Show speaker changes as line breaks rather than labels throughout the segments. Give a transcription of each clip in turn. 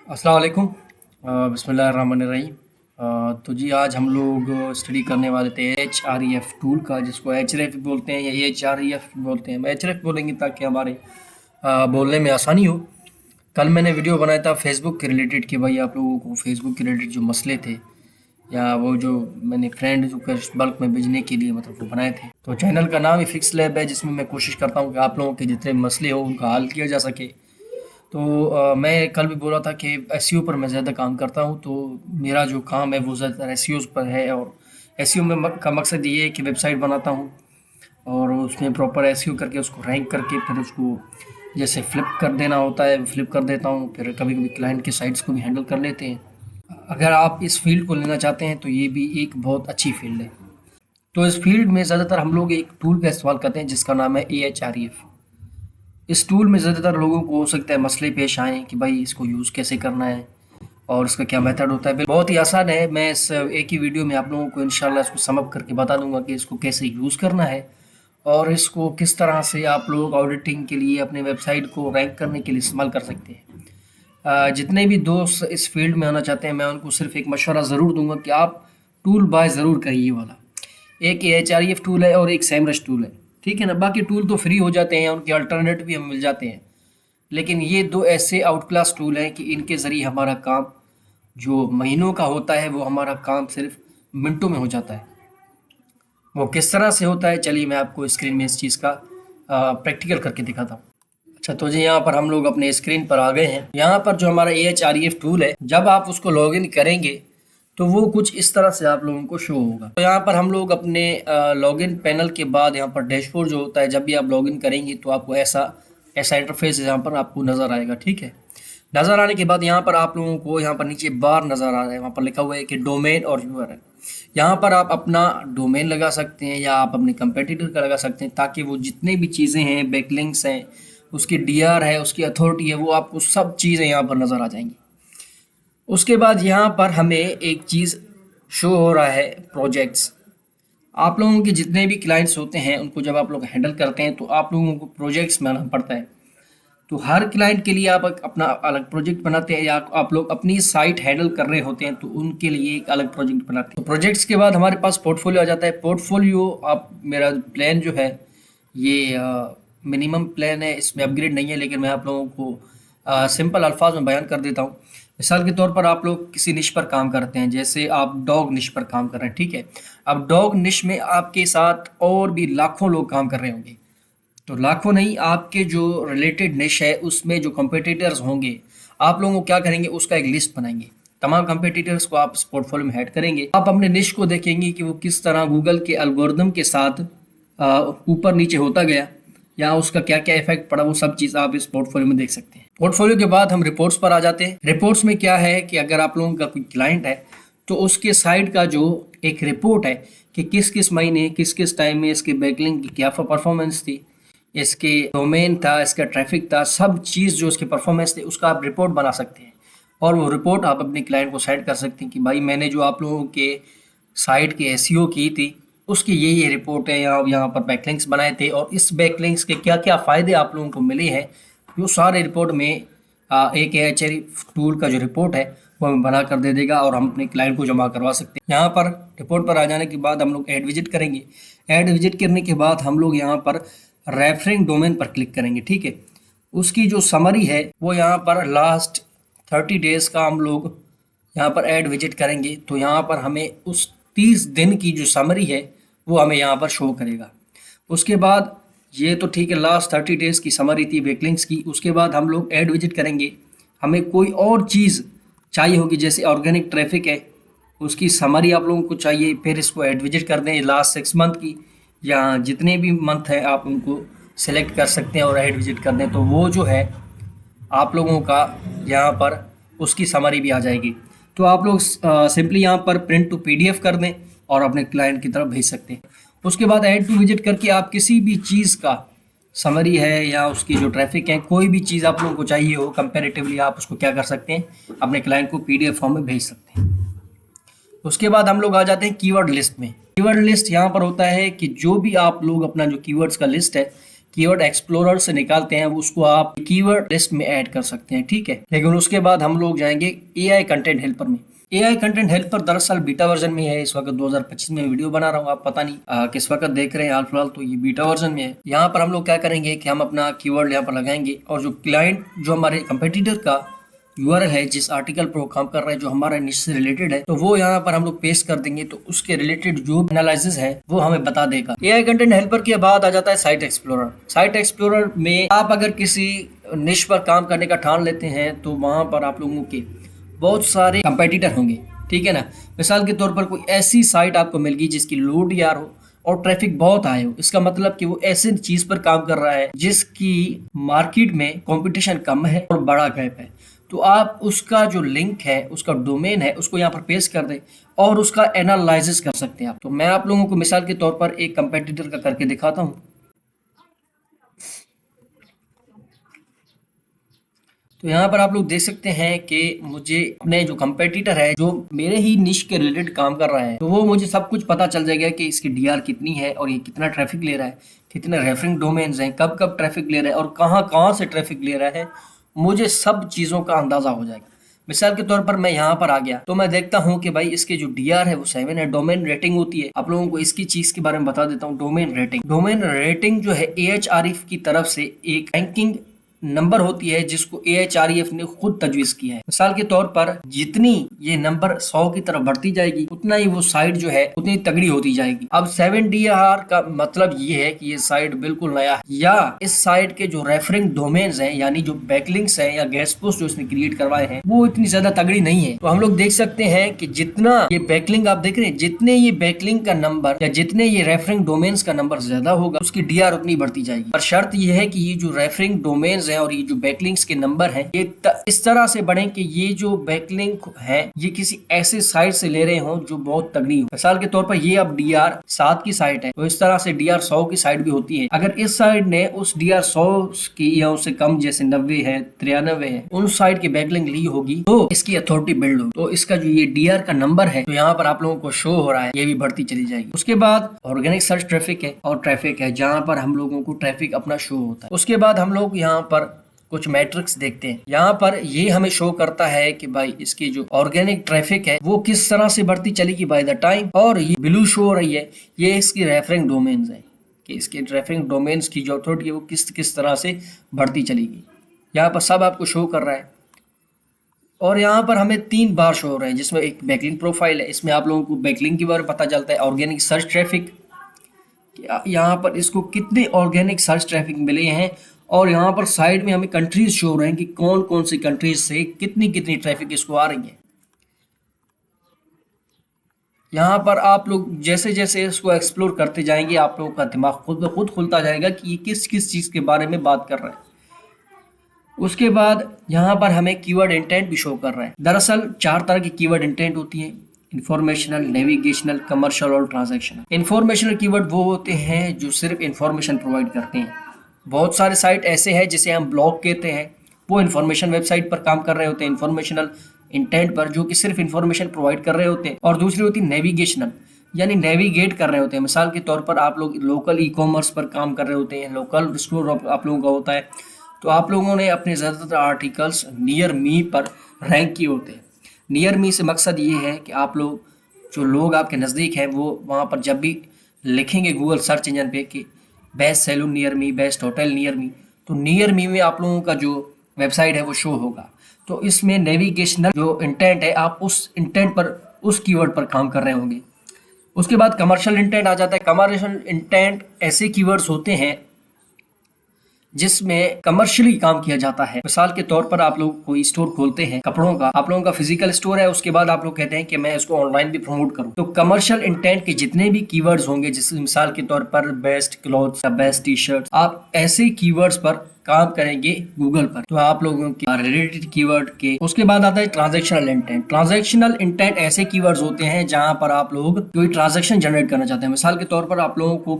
अस्सलाम वालेकुम। बिस्मिल्लाहिर्रहमानिर्रहीम। तो जी आज हम लोग स्टडी करने वाले थे H R E F tool का, जिसको एच आर एफ बोलते हैं या एच आर ई एफ बोलते हैं। एच आर एफ बोलेंगे ताकि हमारे बोलने में आसानी हो। कल मैंने वीडियो बनाया था फेसबुक के रिलेटेड कि भाई आप लोगों को फेसबुक के रिलेटेड जो मसले थे या वो जो मैंने फ्रेंड जो बल्क में भेजने के लिए मतलब वो बनाए थे। तो चैनल का नाम ही फिक्स लैब है, जिसमें मैं कोशिश करता हूँ कि आप लोगों के जितने मसले हो उनका हल किया जा सके। तो मैं कल भी बोला था कि एसईओ पर मैं ज़्यादा काम करता हूँ, तो मेरा जो काम है वो ज़्यादातर एसईओ पर है। और एसईओ में का मकसद ये है कि वेबसाइट बनाता हूँ और उसमें प्रॉपर एसईओ करके उसको रैंक करके फिर उसको जैसे फ्लिप कर देना होता है फ्लिप कर देता हूँ। फिर कभी कभी क्लाइंट के साइट्स को भी हैंडल कर लेते हैं। अगर आप इस फील्ड को लेना चाहते हैं तो ये भी एक बहुत अच्छी फील्ड है। तो इस फील्ड में ज़्यादातर हम लोग एक टूल का इस्तेमाल करते हैं जिसका नाम है AHREF। इस टूल में ज़्यादातर लोगों को हो सकता है मसले पेश आएँ कि भाई इसको यूज़ कैसे करना है और इसका क्या मेथड होता है। बहुत ही आसान है। मैं इस एक ही वीडियो में आप लोगों को इंशाल्लाह इसको सम अप करके बता दूंगा कि इसको कैसे यूज़ करना है और इसको किस तरह से आप लोग ऑडिटिंग के लिए अपने वेबसाइट को रैंक करने के लिए इस्तेमाल कर सकते हैं। जितने भी दोस्त इस फील्ड में आना चाहते हैं मैं उनको सिर्फ एक मशवरा ज़रूर दूंगा कि आप टूल बाय ज़रूर करिए ये वाला। एक AHREF टूल है और एक सैमरश टूल है, ठीक है ना। बाकी टूल तो फ्री हो जाते हैं, उनके अल्टरनेट भी हमें मिल जाते हैं, लेकिन ये दो ऐसे आउट क्लास टूल हैं कि इनके ज़रिए हमारा काम जो महीनों का होता है वो हमारा काम सिर्फ मिनटों में हो जाता है। वो किस तरह से होता है चलिए मैं आपको स्क्रीन में इस चीज़ का प्रैक्टिकल करके दिखाता हूँ। अच्छा, तो जी यहाँ पर हम लोग अपने स्क्रीन पर आ गए हैं। यहाँ पर जो हमारा AHREF टूल है, जब आप उसको लॉगिन करेंगे तो वो कुछ इस तरह से आप लोगों को शो होगा। तो यहाँ पर हम लोग अपने लॉगिन पैनल के बाद यहाँ पर डैशबोर्ड जो होता है, जब भी आप लॉगिन करेंगे तो आपको ऐसा ऐसा इंटरफेस यहाँ पर आपको नज़र आएगा, ठीक है। नज़र आने के बाद यहाँ पर आप लोगों को यहाँ पर नीचे बार नज़र आ रहा है, वहाँ पर लिखा हुआ है कि डोमेन और यूआरएल। यहाँ पर आप अपना डोमेन लगा सकते हैं या आप अपने कंपेटिटर का लगा सकते हैं, ताकि वो जितने भी चीज़ें हैं, बैकलिंक्स हैं, उसकी डीआर है, उसकी अथॉरिटी है, वो आपको सब चीज़ें यहाँ पर नज़र आ जाएंगी। उसके बाद यहाँ पर हमें एक चीज़ शो हो रहा है, प्रोजेक्ट्स। आप लोगों के जितने भी क्लाइंट्स होते हैं उनको जब आप लोग हैंडल करते हैं तो आप लोगों को प्रोजेक्ट्स बनाना पड़ता है। तो हर क्लाइंट के लिए आप अपना अलग प्रोजेक्ट बनाते हैं, या आप लोग अपनी साइट हैंडल कर रहे होते हैं तो उनके लिए एक अलग प्रोजेक्ट बनाते हैं। तो प्रोजेक्ट्स के बाद हमारे पास पोर्टफोलियो आ जाता है। पोर्टफोलियो आप मेरा प्लान जो है ये मिनिमम प्लान है, इसमें अपग्रेड नहीं है, लेकिन मैं आप लोगों को सिंपल अल्फाज में बयान कर देता हूँ। मिसाल के तौर पर आप लोग किसी निश पर काम करते हैं, जैसे आप डॉग निश पर काम कर रहे हैं, ठीक है। अब डॉग निश में आपके साथ और भी लाखों लोग काम कर रहे होंगे। तो लाखों नहीं, आपके जो रिलेटेड निश है उसमें जो कंपटीटर्स होंगे, आप लोगों को क्या करेंगे, उसका एक लिस्ट बनाएंगे। तमाम कंपटीटर्स को आप इस पोर्टफोलियो में ऐड करेंगे। आप अपने निश को देखेंगे कि वो किस तरह गूगल के एल्गोरिदम के साथ ऊपर नीचे होता गया या उसका क्या क्या इफेक्ट पड़ा, वो सब चीज़ आप इस पोर्टफोलियो में देख सकते हैं। पोर्टफोलियो के बाद हम रिपोर्ट्स पर आ जाते हैं। रिपोर्ट्स में क्या है कि अगर आप लोगों का कोई क्लाइंट है तो उसके साइट का जो एक रिपोर्ट है कि किस किस महीने किस किस टाइम में इसके बैकलिंक की क्या परफॉर्मेंस थी, इसके डोमेन था, इसका ट्रैफिक था, सब चीज़ जो इसके परफॉर्मेंस थे उसका आप रिपोर्ट बना सकते हैं। और वो रिपोर्ट आप अपने क्लाइंट को सेंड कर सकते हैं कि भाई मैंने जो आप लोगों के साइट के एसईओ की थी उसकी ये रिपोर्ट है, यहाँ पर बैकलिंक्स बनाए थे और इस बैकलिंक्स के क्या क्या फ़ायदे आप लोगों को मिले हैं, वो सारे रिपोर्ट में एक AHREF टूल का जो रिपोर्ट है वो हमें बना कर दे देगा और हम अपने क्लाइंट को जमा करवा सकते हैं। यहाँ पर रिपोर्ट पर आ जाने के बाद हम लोग ऐड विजिट करेंगे। ऐड विजिट करने के बाद हम लोग यहाँ पर रेफरिंग डोमेन पर क्लिक करेंगे, ठीक है। उसकी जो समरी है वो यहाँ पर लास्ट 30 डेज़ का हम लोग यहाँ पर ऐड विजिट करेंगे, तो यहाँ पर हमें उस 30 दिन की जो समरी है वो हमें यहाँ पर शो करेगा। उसके बाद ये तो ठीक है, लास्ट 30 डेज़ की समरी थी बैकलिंक्स की। उसके बाद हम लोग ऐड विजिट करेंगे, हमें कोई और चीज़ चाहिए होगी, जैसे ऑर्गेनिक ट्रैफिक है उसकी समरी आप लोगों को चाहिए, फिर इसको ऐड विजिट कर दें लास्ट 6 मंथ की, या जितने भी मंथ है आप उनको सेलेक्ट कर सकते हैं और ऐड विजिट कर दें, तो वो जो है आप लोगों का यहाँ पर उसकी समरी भी आ जाएगी। तो आप लोग सिंपली यहाँ पर प्रिंट टू PDF कर दें और अपने क्लाइंट की तरफ भेज सकते हैं। उसके बाद ऐड टू विजिट करके आप किसी भी चीज़ का समरी है या उसकी जो ट्रैफिक है, कोई भी चीज़ आप लोगों को चाहिए हो कंपैरेटिवली, आप उसको क्या कर सकते हैं, अपने क्लाइंट को PDF फॉर्म में भेज सकते हैं। उसके बाद हम लोग आ जाते हैं कीवर्ड लिस्ट में। कीवर्ड लिस्ट यहाँ पर होता है कि जो भी आप लोग अपना जो कीवर्ड्स का लिस्ट है कीवर्ड एक्सप्लोरर से निकालते हैं उसको आप कीवर्ड लिस्ट में ऐड कर सकते हैं, ठीक है। लेकिन उसके बाद हम लोग जाएंगे एआई कंटेंट हेल्पर में। एआई कंटेंट हेल्पर दरअसल बीटा वर्जन में है, इस वक्त 2025 में वीडियो बना रहा हूँ, आप पता नहीं किस वक्त देख रहे हैं, हाल फिलहाल तो ये बीटा वर्जन में है। यहाँ पर हम लोग क्या करेंगे कि हम अपना कीवर्ड यहाँ पर लगाएंगे और जो क्लाइंट जो हमारे कंपेटिटर का यूआरएल है, जिस आर्टिकल पर वो काम कर रहा है, जो हमारा निश से रिलेटेड है, तो वो यहाँ पर हम लोग पेस्ट कर देंगे, तो उसके रिलेटेड जो एनालिसिस है वो हमें बता देगा। एआई कंटेंट हेल्पर के बाद आ जाता है साइट एक्सप्लोरर। साइट एक्सप्लोरर में आप अगर किसी निश पर काम करने का ठान लेते हैं तो वहां पर आप लोगों के बहुत सारे कंपेटिटर होंगे, ठीक है ना। मिसाल के तौर पर कोई ऐसी साइट आपको मिल गई जिसकी लो डीआर हो और ट्रैफिक बहुत आए हो, इसका मतलब कि वो ऐसे चीज पर काम कर रहा है जिसकी मार्केट में कंपटीशन कम है और बड़ा गैप है, तो आप उसका जो लिंक है, उसका डोमेन है, उसको यहाँ पर पेस्ट कर दें और उसका एनालिसिस कर सकते हैं आप। तो मैं आप लोगों को मिसाल के तौर पर एक कंपेटिटर का करके दिखाता हूँ। तो यहाँ पर आप लोग देख सकते हैं कि मुझे अपने जो कंपेटिटर है, जो मेरे ही निश के रिलेटेड काम कर रहा है, तो वो मुझे सब कुछ पता चल जाएगा कि इसकी डीआर कितनी है और ये कितना ट्रैफिक ले रहा है, कितने रेफरिंग डोमेन्स हैं, कब कब ट्रैफिक ले रहा है और कहाँ कहाँ से ट्रैफिक ले रहा है, मुझे सब चीज़ों का अंदाज़ा हो जाएगा। मिसाल के तौर पर मैं यहाँ पर आ गया तो मैं देखता हूँ कि भाई इसके जो डीआर है वो 7 है, डोमेन रेटिंग होती है। आप लोगों को इसकी चीज के बारे में बता देता हूँ। डोमेन रेटिंग जो है एएचआरएफ की तरफ से एक रैंकिंग नंबर होती है जिसको एएचआरएफ ने खुद तजवीज किया है। मिसाल के तौर पर जितनी ये नंबर 100 की तरफ बढ़ती जाएगी उतना ही वो साइट जो है उतनी तगड़ी होती जाएगी। अब 7 का मतलब ये है कि ये साइट बिल्कुल नया है, या इस साइट के जो रेफरिंग डोमेन्स हैं यानी जो बैकलिंक्स हैं या गेस्ट पोस्ट जो इसने क्रिएट करवाए हैं वो इतनी ज्यादा तगड़ी नहीं है। तो हम लोग देख सकते हैं कि जितना ये बैकलिंक आप देख रहे हैं, जितने ये बैकलिंक का नंबर या जितने ये रेफरिंग डोमेन्स का नंबर ज्यादा होगा उसकी डीआर उतनी बढ़ती जाएगी। पर शर्त ये है कि ये जो रेफरिंग डोमेन्स और ये जो बैकलिंक्स के नंबर हैं ये इस तरह से बढ़े कि ये जो बैकलिंक है ये किसी ऐसे साइट से ले रहे हो जो बहुत तगड़ी हो। मिसाल के तौर पर ये अब डीआर 7 की साइट है, तो इस तरह से डीआर 100 की साइट भी होती है। अगर इस साइट ने उस डीआर 100 की या उससे कम जैसे 90 है, 93 है, उन साइट की बैकलिंक ली होगी तो इसकी अथॉरिटी बिल्ड होगी, तो इसका जो ये डीआर का नंबर है तो यहाँ पर आप लोगों को शो हो रहा है, ये भी बढ़ती चली जाएगी। उसके बाद ऑर्गेनिक सर्च ट्रैफिक है और ट्रैफिक है जहाँ पर हम लोगों को ट्रैफिक अपना शो होता है। उसके बाद हम लोग यहाँ पर कुछ मैट्रिक्स देखते हैं। यहाँ पर ये हमें शो करता है कि भाई इसकी जो ऑर्गेनिक ट्रैफिक है वो किस तरह से बढ़ती चलेगी बाय द टाइम, और ये ब्लू शो हो रही है ये इसकी रेफरिंग डोमेन्स है कि इसके रेफरिंग डोमेन्स की जो अथॉरिटी है वो किस तरह से बढ़ती चलेगी। यहाँ पर सब आपको शो कर रहा है और यहाँ पर हमें 3 बार शो हो रहे हैं जिसमें एक बैकलिंक प्रोफाइल है, इसमें आप लोगों को बैकलिंक के बारे में पता चलता है। ऑर्गेनिक सर्च ट्रैफिक, यहाँ पर इसको कितने ऑर्गेनिक सर्च ट्रैफिक मिले हैं, और यहाँ पर साइड में हमें कंट्रीज शो हो रहे हैं कि कौन कौन सी कंट्रीज से कितनी कितनी ट्रैफिक इसको आ रही है। यहाँ पर आप लोग जैसे जैसे इसको एक्सप्लोर करते जाएंगे आप लोगों का दिमाग खुद ब खुद खुलता जाएगा कि ये किस किस चीज़ के बारे में बात कर रहा है। उसके बाद यहाँ पर हमें कीवर्ड इंटेंट भी शो कर रहा है। दरअसल 4 तरह की कीवर्ड इंटेंट होती है, इंफॉर्मेशनल, नेविगेशनल, कमर्शियल और ट्रांजैक्शनल। इंफॉर्मेशनल कीवर्ड वो होते हैं जो सिर्फ इंफॉर्मेशन प्रोवाइड करते हैं। बहुत सारे साइट ऐसे हैं जिसे हम ब्लॉग कहते हैं, वो इन्फॉर्मेशन वेबसाइट पर काम कर रहे होते हैं इन्फॉर्मेशनल इंटेंट पर, जो कि सिर्फ इन्फॉर्मेशन प्रोवाइड कर रहे होते हैं। और दूसरी होती है नेविगेशनल, यानी नेविगेट कर रहे होते हैं। मिसाल के तौर पर आप लोग लोकल ई कॉमर्स पर काम कर रहे होते हैं, लोकल स्टोर आप लोगों का होता है, तो आप लोगों ने अपने ज़्यादातर आर्टिकल्स नियर मी पर रैंक किए होते हैं। नियर मी से मकसद ये है कि आप लोग जो लोग आपके नज़दीक हैं वो वहाँ पर जब भी लिखेंगे गूगल सर्च इंजन पे कि best salon near me, best hotel near me, तो नियर मी में आप लोगों का जो वेबसाइट है वो शो होगा। तो इसमें नेविगेशनल जो इंटेंट है, आप उस इंटेंट पर, उस कीवर्ड पर काम कर रहे होंगे। उसके बाद कमर्शियल इंटेंट आ जाता है। कमर्शियल इंटेंट ऐसे कीवर्ड्स होते हैं जिसमें कमर्शियली काम किया जाता है। मिसाल के तौर पर आप लोग कोई स्टोर खोलते हैं कपड़ों का, आप लोगों का फिजिकल स्टोर है, उसके बाद आप लोग कहते हैं कि मैं इसको ऑनलाइन भी प्रमोट करूं, तो कमर्शियल इंटेंट के जितने भी कीवर्ड्स होंगे, जैसे मिसाल के तौर पर बेस्ट क्लॉथ्स या बेस्ट टी शर्ट, आप ऐसे कीवर्ड्स पर काम करेंगे गूगल पर, तो आप लोगों के रिलेटेड कीवर्ड के। उसके बाद आता है ट्रांजैक्शनल इंटेंट। ट्रांजैक्शनल इंटेंट ऐसे कीवर्ड्स होते हैं जहां पर आप लोग कोई ट्रांजैक्शन जनरेट करना चाहते हैं। मिसाल के तौर पर आप लोगों को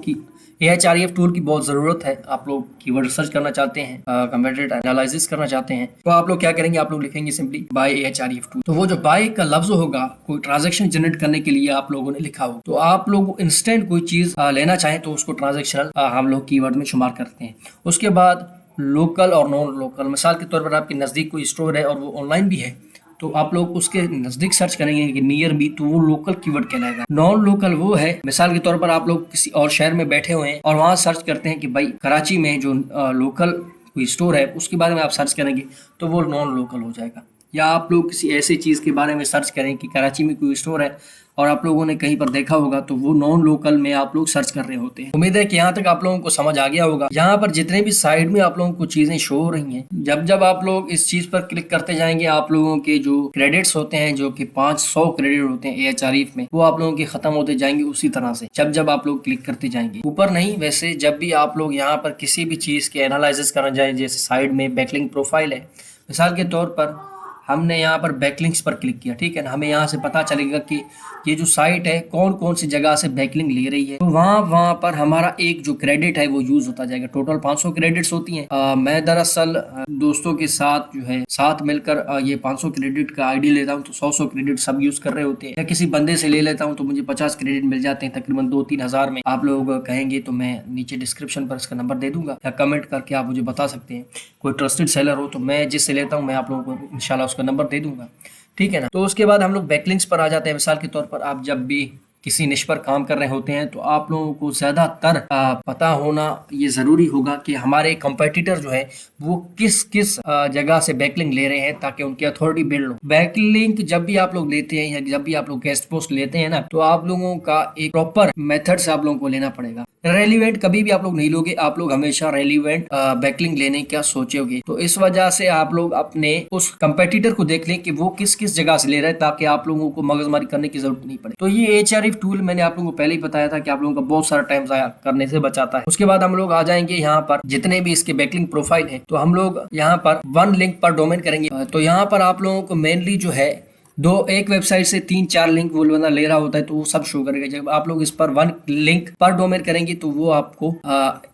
AHREF टूल की बहुत ज़रूरत है। आप लोग कीवर्ड सर्च करना चाहते हैं, कंपेटिटिव एनालिसिस करना चाहते हैं, तो आप लोग क्या करेंगे, आप लोग लिखेंगे सिंपली बाय AHREF टूल। तो वो जो बाय का लफ्ज होगा, कोई ट्रांजेक्शन जनरेट करने के लिए आप लोगों ने लिखा हो, तो आप लोग इंस्टेंट कोई चीज़ लेना चाहें तो उसको ट्रांजेक्शनल हम लोग कीवर्ड में शुमार करते हैं। उसके बाद लोकल और नॉन लोकल, मिसाल के तौर पर आपके नज़दीक कोई स्टोर है और वो ऑनलाइन भी है, तो आप लोग उसके नज़दीक सर्च करेंगे कि नियर बी, तो वो लोकल कीवर्ड कहलाएगा। नॉन लोकल वो है, मिसाल के तौर पर आप लोग किसी और शहर में बैठे हुए हैं और वहाँ सर्च करते हैं कि भाई कराची में जो लोकल कोई स्टोर है उसके बारे में आप सर्च करेंगे, तो वो नॉन लोकल हो जाएगा। या आप लोग किसी ऐसी चीज़ के बारे में सर्च करें कि कराची में कोई स्टोर है और आप लोगों ने कहीं पर देखा होगा, तो वो नॉन लोकल में आप लोग सर्च कर रहे होते हैं। उम्मीद है कि यहाँ तक आप लोगों को समझ आ गया होगा। यहाँ पर जितने भी साइड में आप लोगों को चीज़ें शो हो रही हैं, जब जब आप लोग इस चीज़ पर क्लिक करते जाएंगे, आप लोगों के जो क्रेडिट्स होते हैं, जो कि 500 क्रेडिट होते हैं AHREF में, वो आप लोगों के खत्म होते जाएंगे उसी तरह से, जब जब आप लोग क्लिक करते जाएंगे। ऊपर नहीं, वैसे जब भी आप लोग यहाँ पर किसी भी चीज़ के एनालिसिस करना जाए, जैसे साइड में बैकलिंक प्रोफाइल है, मिसाल के तौर पर हमने यहाँ पर बैकलिंक्स पर क्लिक किया, ठीक है ना, हमें यहाँ से पता चलेगा कि ये जो साइट है कौन कौन सी जगह से बैकलिंक ले रही है, तो वहाँ पर हमारा एक जो क्रेडिट है वो यूज होता जाएगा। टोटल 500 क्रेडिट्स होती हैं। मैं दरअसल दोस्तों के साथ जो है साथ मिलकर ये 500 क्रेडिट का आईडी लेता हूँ, तो 100 क्रेडिट सब यूज कर रहे होते हैं। या किसी बंदे से ले लेता हूँ तो मुझे 50 क्रेडिट मिल जाते हैं, तकरीबन 2-3 हज़ार में। आप लोग कहेंगे तो मैं नीचे डिस्क्रिप्शन पर इसका नंबर दे दूंगा, या कमेंट करके आप मुझे बता सकते हैं। कोई ट्रस्टेड सेलर हो तो मैं जिससे लेता हूँ मैं आप लोगों को इंशाल्लाह उसका नंबर दे दूंगा, ठीक है ना। तो उसके बाद हम लोग बैकलिंक्स पर आ जाते हैं। मिसाल के तौर पर आप जब भी किसी निश पर काम कर रहे होते हैं, तो आप लोगों को ज़्यादातर पता होना ये ज़रूरी होगा कि हमारे कंपेटिटर जो है वो किस किस जगह से बैकलिंक ले रहे हैं, ताकि उनकी अथॉरिटी बिल्ड हो। बैकलिंक जब भी आप लोग लेते हैं या जब भी आप लोग गेस्ट पोस्ट लेते हैं ना, तो आप लोगों का एक प्रॉपर मेथड से आप लोगों को लेना पड़ेगा। रेलिवेंट कभी भी आप लोग नहीं लोगे, आप लोग हमेशा रेलिवेंट बैकलिंक लेने का सोचोगे। तो इस वजह से आप लोग अपने उस कंपेटिटर को देख लें कि वो किस किस जगह से ले रहा है, ताकि आप लोगों को मगजमारी करने की जरूरत नहीं पड़े। तो ये AHREF टूल मैंने आप लोगों को पहले ही बताया था कि आप लोगों का बहुत सारा टाइम जाया करने से बचाता है। उसके बाद हम लोग आ जाएंगे यहाँ पर जितने भी इसके बैकलिंक प्रोफाइल है, तो हम लोग यहाँ पर 1 लिंक पर डोमेन करेंगे। तो यहाँ पर आप लोगों को मेनली जो है एक वेबसाइट से 3-4 लिंक वो बंदा ले रहा होता है, तो वो सब शो करेगा। जब आप लोग इस पर 1 लिंक पर डोमेन करेंगे, तो वो आपको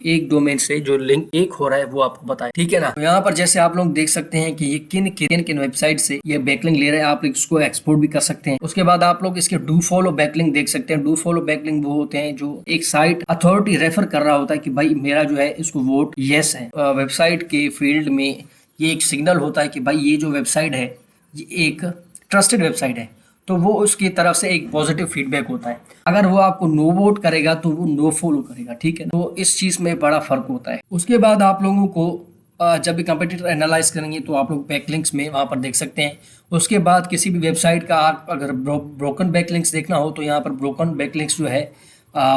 एक डोमेन से जो लिंक एक हो रहा है वो आपको बताए, ठीक है ना। तो यहाँ पर जैसे आप लोग देख सकते हैं कि ये किन वेबसाइट से ये बैकलिंक ले रहे हैं, आप इसको एक्सपोर्ट भी कर सकते हैं। उसके बाद आप लोग इसके डू फॉलो बैकलिंक देख सकते हैं। डू फॉलो बैकलिंक वो होते हैं जो एक साइट अथॉरिटी रेफर कर रहा होता है कि भाई मेरा जो है इसको वोट यस है। वेबसाइट के फील्ड में ये एक सिग्नल होता है कि भाई ये जो वेबसाइट है ये एक ट्रस्टेड वेबसाइट है, तो वो उसकी तरफ से एक पॉजिटिव फीडबैक होता है। अगर वो आपको नो वोट करेगा तो वो नो फॉलो करेगा, ठीक है। तो इस चीज़ में बड़ा फर्क होता है। उसके बाद आप लोगों को जब भी कंपेटिटर एनालाइज करेंगे, तो आप लोग बैकलिंक्स में वहाँ पर देख सकते हैं। उसके बाद किसी भी वेबसाइट का अगर ब्रोकन बैकलिंक्स देखना हो, तो यहाँ पर ब्रोकन बैकलिंक्स जो है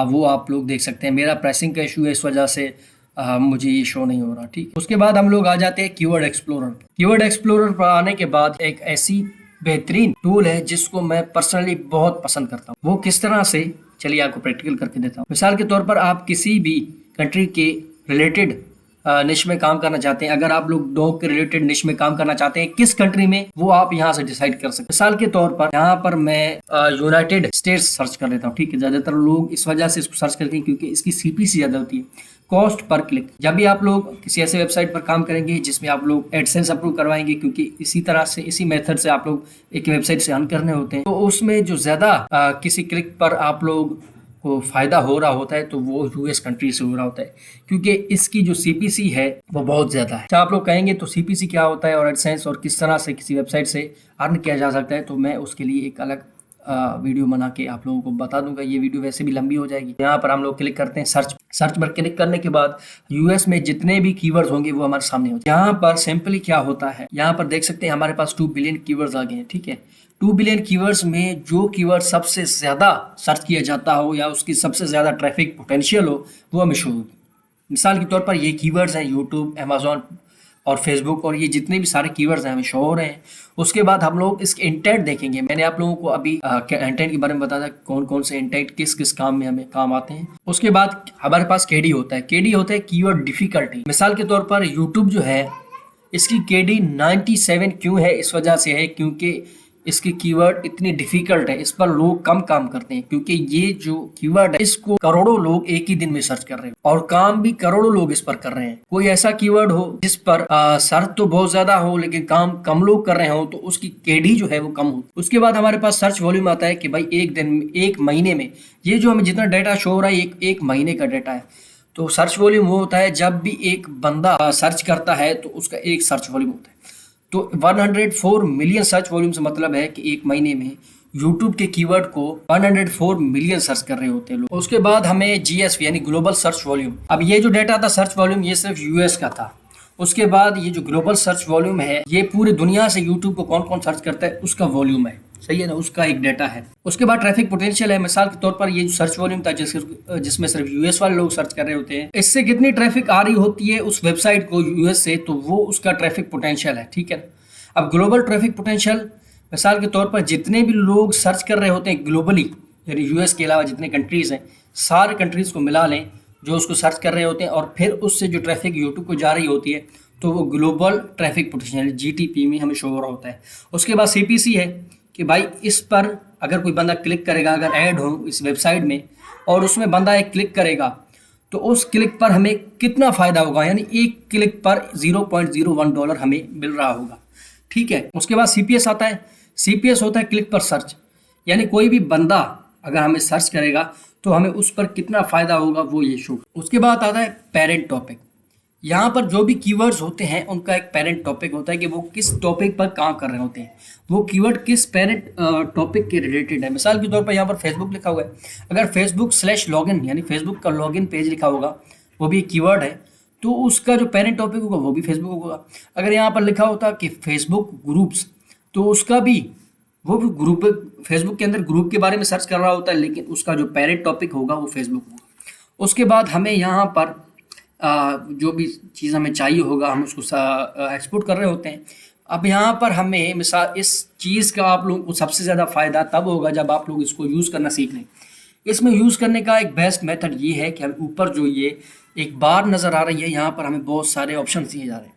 वो आप लोग देख सकते हैं। मेरा प्रेसिंग का इशू है, इस वजह से मुझे ये शो नहीं हो रहा, ठीक। उसके बाद हम लोग आ जाते हैं कीवर्ड एक्सप्लोरर। कीवर्ड एक्सप्लोरर पर आने के बाद एक ऐसी बेहतरीन टूल है जिसको मैं पर्सनली बहुत पसंद करता हूँ। वो किस तरह से, चलिए आपको प्रैक्टिकल करके देता हूँ। मिसाल के तौर पर आप किसी भी कंट्री के रिलेटेड निश में काम करना चाहते हैं। अगर आप लोग डॉग के रिलेटेड निश में काम करना चाहते हैं, किस कंट्री में, वो आप यहाँ से डिसाइड कर सकते हैं। मिसाल के तौर पर यहाँ पर मैं यूनाइटेड स्टेट्स सर्च कर लेता हूँ, ठीक है। ज्यादातर लोग इस वजह से इसको सर्च करते हैं क्योंकि इसकी CPC ज्यादा होती है, कॉस्ट पर क्लिक। जब भी आप लोग किसी ऐसे वेबसाइट पर काम करेंगे जिसमें आप लोग एडसेंस अप्रूव करवाएंगे, क्योंकि इसी तरह से इसी मेथड से आप लोग एक वेबसाइट से अर्न करने होते हैं, तो उसमें जो ज्यादा किसी क्लिक पर आप लोग को फायदा हो रहा होता है, तो वो US कंट्री से हो रहा होता है, क्योंकि इसकी जो CPC है वो बहुत ज्यादा है। अच्छा, आप लोग कहेंगे तो CPC क्या होता है और एडसेंस और किस तरह से किसी वेबसाइट से अर्न किया जा सकता है, तो मैं उसके लिए एक अलग वीडियो बना के आप लोगों को बता दूंगा। ये वीडियो वैसे भी लंबी हो जाएगी। यहाँ पर हम लोग क्लिक करते हैं सर्च पर क्लिक करने के बाद US में जितने भी कीवर्ड्स होंगे वो हमारे सामने हो जाए। यहाँ पर सिंपली क्या होता है, यहाँ पर देख सकते हैं हमारे पास 2 बिलियन कीवर्ड्स आ गए हैं, ठीक है। 2 बिलियन कीवर्ड्स में जो कीवर्ड सबसे ज्यादा सर्च किया जाता हो या उसकी सबसे ज्यादा ट्रैफिक पोटेंशियल हो, वो हमें शो होगी। मिसाल के तौर पर ये कीवर्ड्स हैं यूट्यूब, अमेजोन और फेसबुक, और ये जितने भी सारे कीवर्ड्स हैं हमें शो हो रहे हैं। उसके बाद हम लोग इसके इंटेंट देखेंगे। मैंने आप लोगों को अभी इंटेंट के बारे में बताया कौन कौन से इंटेंट किस किस काम में हमें काम आते हैं। उसके बाद हमारे पास KD होता है। KD होता है कीवर्ड डिफिकल्टी। मिसाल के तौर पर यूट्यूब जो है इसकी KD 97 क्यों है, इस वजह से है क्योंकि इसकी कीवर्ड इतनी डिफिकल्ट है, इस पर लोग कम काम करते हैं, क्योंकि ये जो कीवर्ड है इसको करोड़ों लोग एक ही दिन में सर्च कर रहे हैं और काम भी करोड़ों लोग इस पर कर रहे हैं। कोई ऐसा कीवर्ड हो जिस पर सर्च तो बहुत ज्यादा हो लेकिन काम कम लोग कर रहे हो तो उसकी केडी जो है वो कम हो। उसके बाद हमारे पास सर्च वॉल्यूम आता है कि भाई एक दिन में, एक महीने में, ये जो हमें जितना डाटा शो हो रहा है एक महीने का डाटा है। तो सर्च वॉल्यूम वो होता है जब भी एक बंदा सर्च करता है तो उसका एक सर्च वॉल्यूम होता है। तो 104 मिलियन सर्च वॉल्यूम से मतलब है कि एक महीने में YouTube के कीवर्ड को 104 मिलियन सर्च कर रहे होते हैं लोग। उसके बाद हमें GSV यानी ग्लोबल सर्च वॉल्यूम। अब ये जो डेटा था सर्च वॉल्यूम ये सिर्फ यूएस का था। उसके बाद ये जो ग्लोबल सर्च वॉल्यूम है ये पूरी दुनिया से YouTube को कौन कौन सर्च करता है उसका वॉल्यूम है, सही है ना, उसका एक डाटा है। उसके बाद ट्रैफिक पोटेंशियल है। मिसाल के तौर पर ये जो सर्च वॉल्यूम था जिसमें सिर्फ यूएस वाले लोग सर्च कर रहे होते हैं, इससे कितनी ट्रैफिक आ रही होती है उस वेबसाइट को यूएस से, तो वो उसका ट्रैफिक पोटेंशियल है, ठीक है। अब ग्लोबल ट्रैफिक पोटेंशियल, मिसाल के तौर पर जितने भी लोग सर्च कर रहे होते हैं ग्लोबली, यानी यूएस के अलावा जितने कंट्रीज़ हैं सारे कंट्रीज़ को मिला लें जो उसको सर्च कर रहे होते हैं, और फिर उससे जो ट्रैफिक यूट्यूब को जा रही होती है तो वो ग्लोबल ट्रैफिक पोटेंशियल GTP में हमें शो हो रहा होता है। उसके बाद CPC है कि भाई इस पर अगर कोई बंदा क्लिक करेगा, अगर ऐड हो इस वेबसाइट में और उसमें बंदा एक क्लिक करेगा तो उस क्लिक पर हमें कितना फ़ायदा होगा, यानी एक क्लिक पर $0.01 हमें मिल रहा होगा, ठीक है। उसके बाद CPS आता है। CPS होता है क्लिक पर सर्च, यानी कोई भी बंदा अगर हमें सर्च करेगा तो हमें उस पर कितना फ़ायदा होगा वो ये शो। उसके बाद आता है पेरेंट टॉपिक। यहाँ पर जो भी कीवर्ड्स होते हैं उनका एक पेरेंट टॉपिक होता है कि वो किस टॉपिक पर काम कर रहे होते हैं, वो कीवर्ड किस पेरेंट टॉपिक के रिलेटेड है। मिसाल के तौर पर यहाँ पर फेसबुक लिखा हुआ है, अगर facebook/login यानी फेसबुक का लॉगिन पेज लिखा होगा वो भी एक कीवर्ड है, तो उसका जो पेरेंट टॉपिक होगा वो भी फेसबुक होगा। अगर यहाँ पर लिखा होता कि फेसबुक ग्रुप्स, तो उसका भी वो भी ग्रुप, फेसबुक के अंदर ग्रुप के बारे में सर्च कर रहा होता है लेकिन उसका जो पेरेंट टॉपिक होगा वो फेसबुक होगा। उसके बाद हमें यहाँ पर जो भी चीज़ हमें चाहिए होगा हम उसको एक्सपोर्ट कर रहे होते हैं। अब यहाँ पर हमें मिसाल इस चीज़ का आप लोगों को सबसे ज़्यादा फ़ायदा तब होगा जब आप लोग इसको यूज़ करना सीख लें। इसमें यूज़ करने का एक बेस्ट मेथड ये है कि हम ऊपर जो ये एक बार नज़र आ रही है यहाँ पर हमें बहुत सारे ऑप्शन दिए जा रहे हैं।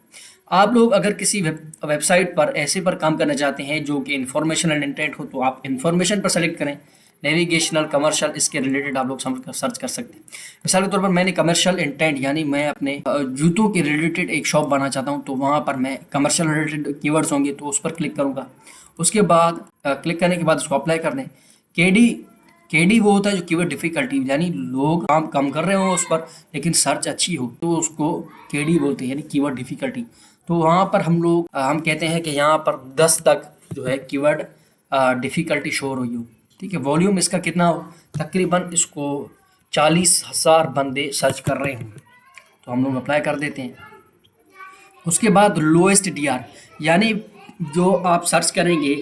आप लोग अगर किसी वेबसाइट पर ऐसे पर काम करना चाहते हैं जो कि इन्फॉर्मेशन एंड इंटेंट हो तो आप इन्फॉर्मेशन पर सेलेक्ट करें, नेविगेशनल, कमर्शियल, इसके रिलेटेड आप लोग सर्च कर सकते हैं। मिसाल के तौर पर मैंने कमर्शियल इंटेंट यानी मैं अपने जूतों के रिलेटेड एक शॉप बनाना चाहता हूं तो वहां पर मैं कमर्शियल रिलेटेड कीवर्ड्स होंगे तो उस पर क्लिक करूंगा। उसके बाद क्लिक करने के बाद उसको अप्लाई कर दें। केडी वो होता है जो कीवर्ड डिफिकल्टी, यानी लोग काम कम कर रहे हो उस पर लेकिन सर्च अच्छी हो तो उसको केडी बोलते हैं, यानी कीवर्ड डिफिकल्टी। तो वहाँ पर हम कहते हैं कि यहाँ पर 10 तक जो है कीवर्ड डिफिकल्टी शो हो रही हो, ठीक है। वॉल्यूम इसका कितना हो, तकरीबन इसको 40,000 बंदे सर्च कर रहे हों, तो हम लोग अप्लाई कर देते हैं। उसके बाद लोएस्ट DR, यानी जो आप सर्च करेंगे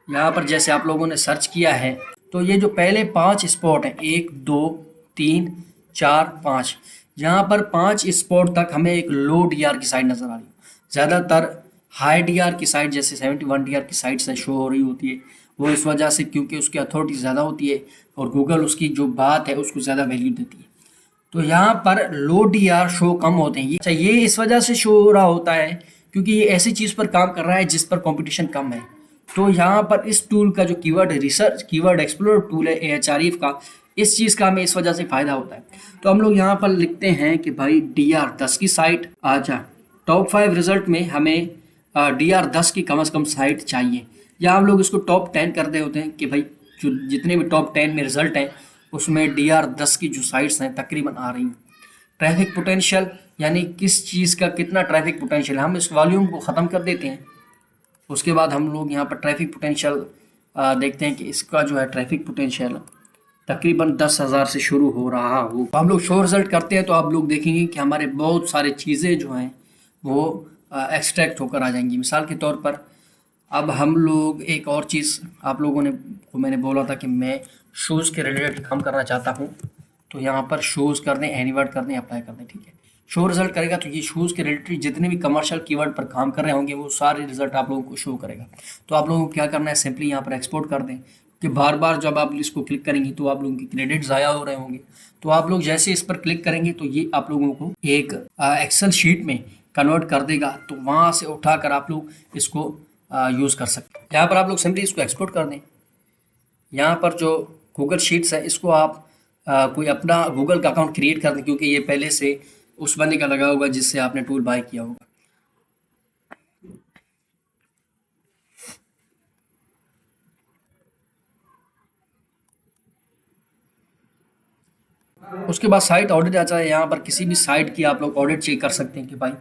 यहाँ पर जैसे आप लोगों ने सर्च किया है तो ये जो पहले 5 स्पॉट हैं 1 2 3 4 5, यहाँ पर 5 स्पॉट तक हमें एक लो DR की साइड नज़र आ रही है। ज़्यादातर हाई DR की साइड जैसे 71 DR की साइड से शो हो रही होती है, वो इस वजह से क्योंकि उसकी अथॉरिटी ज़्यादा होती है और गूगल उसकी जो बात है उसको ज़्यादा वैल्यू देती है। तो यहाँ पर लो DR शो कम होते हैं। अच्छा, ये इस वजह से शो हो रहा होता है क्योंकि ये ऐसी चीज़ पर काम कर रहा है जिस पर कंपटीशन कम है। तो यहाँ पर इस टूल का जो keyword research keyword explorer tool है AHREF का, इस चीज़ का हमें इस वजह से फ़ायदा होता है। तो हम लोग यहाँ पर लिखते हैं कि भाई DR 10 की साइट, अच्छा टॉप 5 रिजल्ट में हमें DR 10 की कम से कम साइट चाहिए, या हम लोग इसको टॉप 10 कर दे होते हैं कि भाई जो जितने भी टॉप 10 में रिजल्ट हैं उसमें DR 10 की जो साइट्स हैं तकरीबन आ रही हैं। ट्रैफिक पोटेंशियल यानी किस चीज़ का कितना ट्रैफिक पोटेंशियल है, हम इस वॉल्यूम को ख़त्म कर देते हैं। उसके बाद हम लोग यहाँ पर ट्रैफिक पोटेंशियल देखते हैं कि इसका जो है ट्रैफिक पोटेंशियल तकरीबन 10,000 से शुरू हो रहा हो। तो हम लोग शो रिजल्ट करते हैं तो आप लोग देखेंगे कि हमारे बहुत सारे चीज़ें जो हैं वो एक्सट्रैक्ट होकर आ जाएंगी। मिसाल के तौर पर अब हम लोग एक और चीज़ आप लोगों ने को मैंने बोला था कि मैं शूज़ के रिलेटेड काम करना चाहता हूँ, तो यहाँ पर शूज़ कर दें, एनीवर्ड कर दें, अप्लाई कर दें, ठीक है। शो रिजल्ट करेगा तो ये शूज़ के रिलेटेड जितने भी कमर्शियल कीवर्ड पर काम कर रहे होंगे वो सारे रिजल्ट आप लोगों को शो करेगा। तो आप लोगों को क्या करना है, सिंपली यहाँ पर एक्सपोर्ट कर दें कि बार बार जब आप इसको क्लिक करेंगे तो आप लोगों के क्रेडिट ज़ाया हो रहे होंगे। तो आप लोग जैसे इस पर क्लिक करेंगे तो ये आप लोगों को एक एक्सेल शीट में कन्वर्ट कर देगा, तो वहाँ से उठाकर आप लोग इसको यूज़ कर सकते हैं। यहाँ पर आप लोग सिंपली इसको एक्सपोर्ट कर दें। यहाँ पर जो गूगल शीट्स है इसको आप कोई अपना गूगल का अकाउंट क्रिएट कर दें, क्योंकि ये पहले से उस बंदे का लगा होगा जिससे आपने टूल बाय किया होगा। उसके बाद साइट ऑडिट आ जाए। यहाँ पर किसी भी साइट की आप लोग ऑडिट चेक कर सकते हैं कि भाई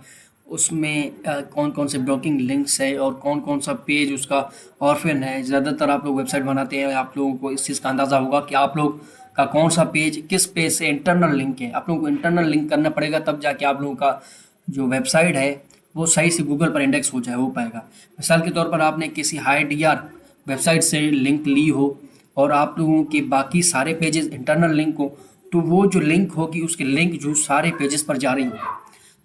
उसमें कौन कौन से ब्लॉकिंग लिंक्स है और कौन कौन सा पेज उसका ऑर्फन है। ज़्यादातर आप लोग वेबसाइट बनाते हैं, आप लोगों को इस चीज़ का अंदाज़ा होगा कि आप लोग का कौन सा पेज किस पेज से इंटरनल लिंक है। आप लोगों को इंटरनल लिंक करना पड़ेगा, तब जाके आप लोगों का जो वेबसाइट है वो सही से गूगल पर इंडेक्स हो पाएगा। मिसाल के तौर पर आपने किसी हाई डीआर वेबसाइट से लिंक ली हो और आप लोगों के बाकी सारे पेजेस इंटरनल लिंक हो, तो वो जो लिंक होगी उसके लिंक जो सारे पेजेस पर जा रही हो,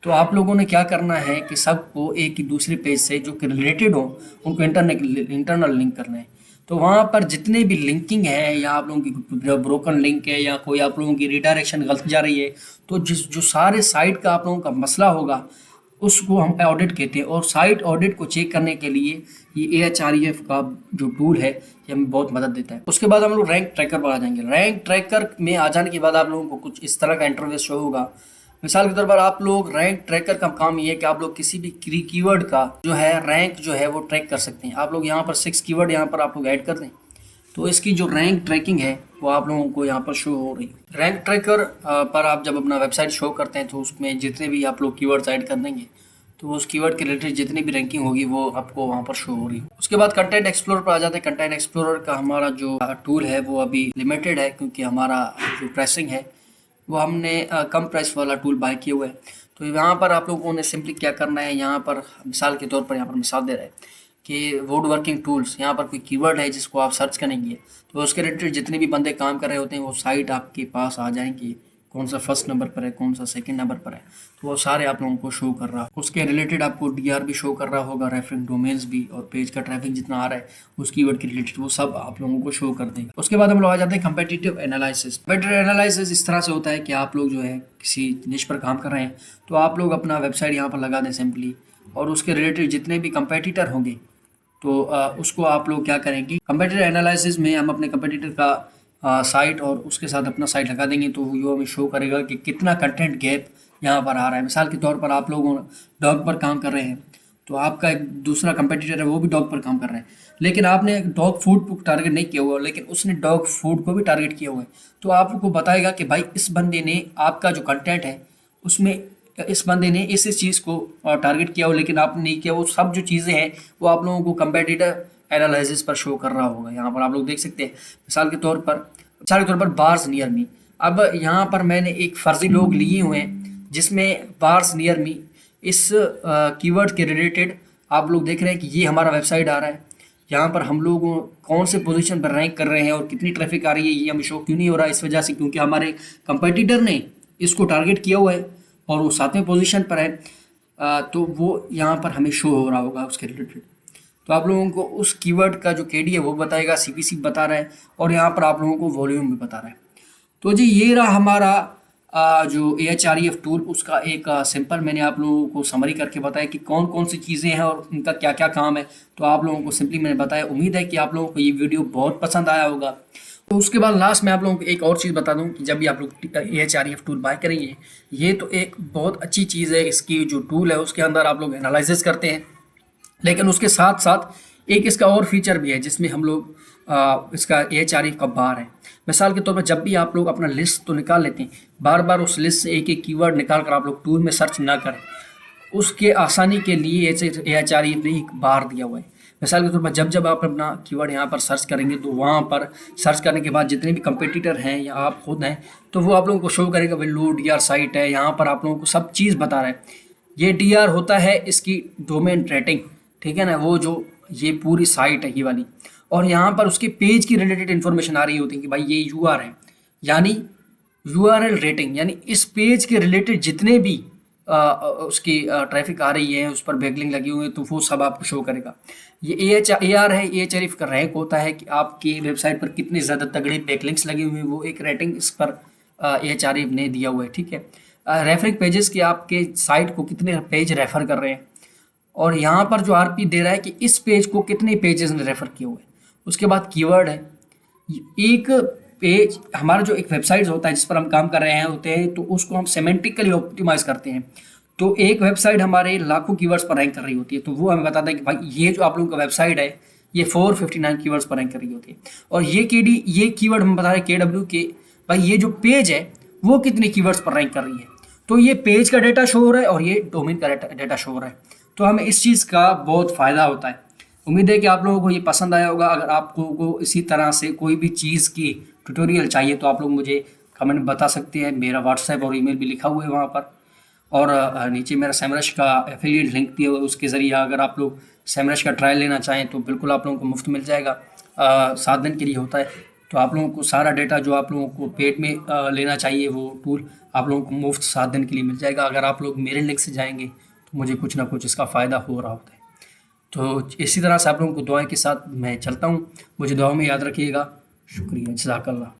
तो आप लोगों ने क्या करना है कि सबको एक ही दूसरे पेज से जो कि रिलेटेड हो उनको इंटरनल लिंक करना है। तो वहाँ पर जितने भी लिंकिंग है या आप लोगों की ब्रोकन लिंक है या कोई आप लोगों की रिडायरेक्शन गलत जा रही है, तो जिस जो सारे साइट का आप लोगों का मसला होगा उसको हम ऑडिट कहते हैं। और साइट ऑडिट को चेक करने के लिए ये AHREF का जो टूल है ये हमें बहुत मदद देता है। उसके बाद हम लोग रैंक ट्रैकर पर आ जाएंगे। रैंक ट्रैकर में आ जाने के बाद आप लोगों को कुछ इस तरह का इंटरफेस शो होगा। मिसाल के तौर पर आप लोग रैंक ट्रैकर का काम ये है कि आप लोग किसी भी कीवर्ड का जो है रैंक जो है वो ट्रैक कर सकते हैं। आप लोग यहाँ पर 6 कीवर्ड यहाँ पर आप लोग ऐड कर दें, तो इसकी जो रैंक ट्रैकिंग है वो आप लोगों को यहाँ पर शो हो रही है। रैंक ट्रैकर पर आप जब अपना वेबसाइट शो करते हैं तो उसमें जितने भी आप लोग कीवर्ड्स ऐड कर देंगे तो उस कीवर्ड के रिलेटेड जितनी भी रैंकिंग होगी वो आपको वहाँ पर शो हो रही है। उसके बाद कंटेंट एक्सप्लोरर पर आ जाते हैं। कंटेंट एक्सप्लोरर का हमारा जो टूल है वो अभी लिमिटेड है, क्योंकि हमारा जो प्राइसिंग है वो हमने कम प्राइस वाला टूल बाय किया हुआ है। तो यहाँ पर आप लोगों ने सिंपली क्या करना है, यहाँ पर मिसाल के तौर पर यहाँ पर मिसाल दे रहे हैं कि वुड वर्किंग टूल्स, यहाँ पर कोई कीवर्ड है जिसको आप सर्च करेंगे तो उसके रिलेटेड जितने भी बंदे काम कर रहे होते हैं वो साइट आपके पास आ जाएंगी, कौन सा फर्स्ट नंबर पर है कौन सा सेकंड नंबर पर है, तो वो सारे आप लोगों को शो कर रहा है। उसके रिलेटेड आपको डीआर भी शो कर रहा होगा, रेफरेंस डोमेन्स भी, और पेज का ट्रैफिक जितना आ रहा है उस कीवर्ड के रिलेटेड वो सब आप लोगों को शो कर देगा। उसके बाद हम लोग आ जाते हैं कंपेटिटिव एनालिसिस। कंपेटिटिव एनालिसिस इस तरह से होता है कि आप लोग जो है किसी निश पर काम कर रहे हैं तो आप लोग अपना वेबसाइट यहाँ पर लगा दें सिंपली, और उसके रिलेटेड जितने भी कंपेटिटर होंगे तो उसको आप लोग क्या करेंगे, कंपेटिटिव एनालिसिस में हम अपने कंपेटिटर का साइट और उसके साथ अपना साइट लगा देंगे तो वो हमें शो करेगा कि कितना कंटेंट गैप यहाँ पर आ रहा है। मिसाल के तौर पर आप लोग डॉग पर काम कर रहे हैं तो आपका एक दूसरा कंपेटिटर है वो भी डॉग पर काम कर रहा है, लेकिन आपने डॉग फूड को टारगेट नहीं किया हुआ, लेकिन उसने डॉग फूड को भी टारगेट किया हुआ है, तो आपको बताएगा कि भाई इस बंदे ने आपका जो कंटेंट है उसमें इस बंदे ने इस चीज़ को टारगेट किया हो लेकिन आपने नहीं किया। वो सब जो चीज़ें हैं वो आप लोगों को कंपेटिटर एनालिसिस पर शो कर रहा होगा। यहाँ पर आप लोग देख सकते हैं मिसाल के तौर पर बार्स नियर मी। अब यहाँ पर मैंने एक फर्जी लोग लिए हुए हैं जिसमें बार्स नियर मी इस कीवर्ड के रिलेटेड आप लोग देख रहे हैं कि ये हमारा वेबसाइट आ रहा है। यहाँ पर हम लोग कौन से पोजीशन पर रैंक कर रहे हैं और कितनी ट्रैफिक आ रही है ये हमें शो क्यों नहीं हो रहा है, इस वजह से क्योंकि हमारे कंपेटिटर ने इसको टारगेट किया हुआ है और वो 7वें पोजीशन पर है, तो वो यहाँ पर हमें शो हो रहा होगा उसके रिलेटेड। तो आप लोगों को उस कीवर्ड का जो केडी है वो बताएगा, सीपीसी बता रहा है, और यहाँ पर आप लोगों को वॉल्यूम भी बता रहा है। तो जी ये रहा हमारा जो AHREF टूल, उसका एक सिंपल मैंने आप लोगों को समरी करके बताया कि कौन कौन सी चीज़ें हैं और उनका क्या क्या काम है। तो आप लोगों को सिंपली मैंने बताया। उम्मीद है कि आप लोगों को ये वीडियो बहुत पसंद आया होगा। तो उसके बाद लास्ट में आप लोगों को एक और चीज़ बता दूं कि जब भी आप लोग AHREF टूल बाय करेंगे, ये तो एक बहुत अच्छी चीज़ है। इसकी जो टूल है उसके अंदर आप लोग एनालिसिस करते हैं, लेकिन उसके साथ साथ एक इसका और फीचर भी है जिसमें हम लोग इसका AHREF का बार है। मिसाल के तौर पर जब भी आप लोग अपना लिस्ट तो निकाल लेते हैं, बार बार उस लिस्ट से एक एक कीवर्ड निकाल कर आप लोग टूल में सर्च ना करें, उसके आसानी के लिए AHREF ने एक बार दिया हुआ है। मिसाल के तौर पर जब आप अपना कीवर्ड यहाँ पर सर्च करेंगे तो वहाँ पर सर्च करने के बाद जितने भी कंपेटिटर हैं या आप खुद हैं तो वो आप लोगों को शो करेगा भाई लो डीआर साइट है। यहाँ पर आप लोगों को सब चीज़ बता रहा है। ये डीआर होता है इसकी डोमेन रेटिंग, ठीक है ना, वो जो ये पूरी साइट है ये वाली, और यहाँ पर उसके पेज की रिलेटेड इन्फॉर्मेशन आ रही होती है कि भाई ये यूआर है, यानी URL रेटिंग, यानी इस पेज के रिलेटेड जितने भी उसकी ट्रैफिक आ रही है, उस पर बैकलिंक लगी हुई है, तो वो सब आपको शो करेगा। ये AR है, AHREF का रैंक होता है कि आपकी वेबसाइट पर कितने ज़्यादा तगड़े बैकलिंक्स लगे हुए हैं, वो एक रेटिंग इस पर AHREF ने दिया हुआ है। ठीक है, रेफरिंग पेजेस की आपके साइट को कितने पेज रेफर कर रहे हैं, और यहाँ पर जो आरपी दे रहा है कि इस पेज को कितने पेजेस ने रेफर किए हुए। उसके बाद कीवर्ड है। एक पेज हमारा जो एक वेबसाइट होता है जिस पर हम काम कर रहे हैं होते हैं, तो उसको हम सेमेंटिकली ऑप्टिमाइज करते हैं। तो एक वेबसाइट हमारे लाखों कीवर्ड्स पर रैंक कर रही होती है, तो वो हमें बताता है कि भाई ये जो आप लोगों का वेबसाइट है ये 459 कीवर्ड्स पर रैंक कर रही होती है। और ये कीवर्ड हम बता रहे हैं KW के, भाई ये जो पेज है वो कितने कीवर्ड्स पर रैंक कर रही है। तो ये पेज का डेटा शो हो रहा है और ये डोमेन का डेटा शो हो रहा है। तो हमें इस चीज़ का बहुत फ़ायदा होता है। उम्मीद है कि आप लोगों को ये पसंद आया होगा। अगर आपको इसी तरह से कोई भी चीज़ की ट्यूटोरियल चाहिए तो आप लोग मुझे कमेंट में बता सकते हैं। मेरा व्हाट्सएप और ईमेल भी लिखा हुआ है वहाँ पर। और नीचे मेरा सेमरश का एफिलिएट लिंक दिया हुआ है, उसके ज़रिए अगर आप लोग सेमरश का ट्रायल लेना चाहें तो बिल्कुल आप लोगों को मुफ्त मिल जाएगा। 7 दिन के लिए होता है। तो आप लोगों को सारा डेटा जो आप लोगों को पेड में लेना चाहिए वो टूल आप लोगों को मुफ्त 7 दिन के लिए मिल जाएगा। अगर आप लोग मेरे लिंक से जाएंगे तो मुझे कुछ ना कुछ इसका फ़ायदा हो रहा होता है। तो इसी तरह से आप लोगों को दुआएं के साथ मैं चलता हूँ। मुझे दुआओं में याद रखिएगा। शुक्रिया, जज़ाकल्लाह।